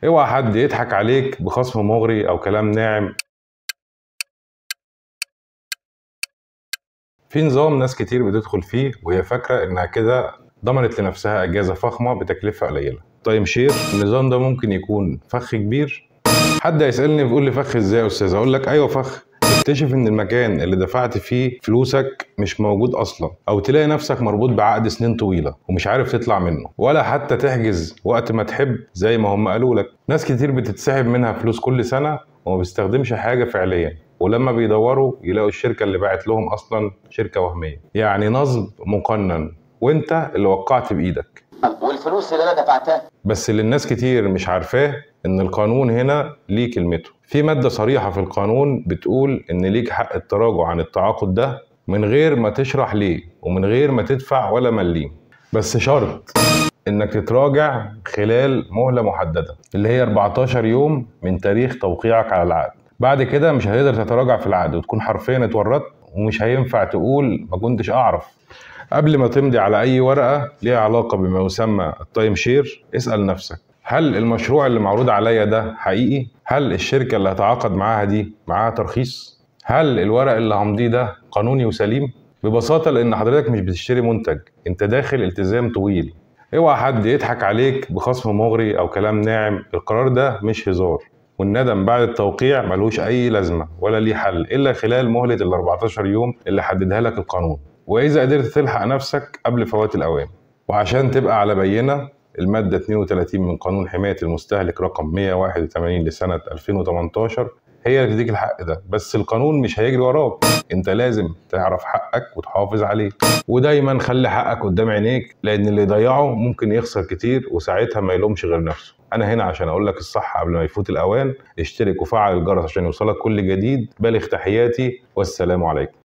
اوعى حد يضحك عليك بخصم مغري او كلام ناعم. في نظام ناس كتير بتدخل فيه وهي فاكرة انها كده ضمنت لنفسها اجازة فخمة بتكلفة قليلة. تايم شير النظام ده ممكن يكون فخ كبير. حد هيسألني بيقول لي فخ ازاي يا استاذ؟ اقول لك ايوه فخ. تكتشف ان المكان اللي دفعت فيه فلوسك مش موجود اصلا، او تلاقي نفسك مربوط بعقد سنين طويلة ومش عارف تطلع منه، ولا حتى تحجز وقت ما تحب زي ما هم قالوا لك. ناس كتير بتتسحب منها فلوس كل سنة وما بيستخدمش حاجة فعليا، ولما بيدوروا يلاقوا الشركة اللي باعت لهم أصلا شركة وهمية، يعني نصب مقنن، وانت اللي وقعت بإيدك. والفلوس اللي انا دفعتها. بس اللي الناس كتير مش عارفاه ان القانون هنا ليه كلمته. في مادة صريحة في القانون بتقول ان ليك حق التراجع عن التعاقد ده من غير ما تشرح ليه ومن غير ما تدفع ولا مليم. بس شرط انك تتراجع خلال مهلة محددة اللي هي 14 يوم من تاريخ توقيعك على العقد. بعد كده مش هتقدر تتراجع في العقد وتكون حرفيا اتورطت، ومش هينفع تقول ما كنتش اعرف. قبل ما تمضي على اي ورقة ليها علاقة بما يسمى التايم شير، اسأل نفسك: هل المشروع اللي معروض عليا ده حقيقي؟ هل الشركة اللي هتعاقد معاها دي معاها ترخيص؟ هل الورق اللي همضيه ده قانوني وسليم؟ ببساطة لان حضرتك مش بتشتري منتج، انت داخل التزام طويل. اوعى حد يضحك عليك بخصم مغري او كلام ناعم. القرار ده مش هزار، والندم بعد التوقيع ملوش اي لازمة ولا ليه حل الا خلال مهلة ال 14 يوم اللي حددها لك القانون، واذا قدرت تلحق نفسك قبل فوات الاوان. وعشان تبقى على بينة، المادة 32 من قانون حماية المستهلك رقم 181 لسنة 2018 هي اللي تديك الحق ده، بس القانون مش هيجري وراك، انت لازم تعرف حقك وتحافظ عليه. ودايما خلي حقك قدام عينيك، لان اللي يضيعه ممكن يخسر كتير وساعتها ما يلومش غير نفسه. انا هنا عشان اقول لك الصح قبل ما يفوت الاوان. اشترك وفعل الجرس عشان يوصلك كل جديد. بالغ تحياتي والسلام عليكم.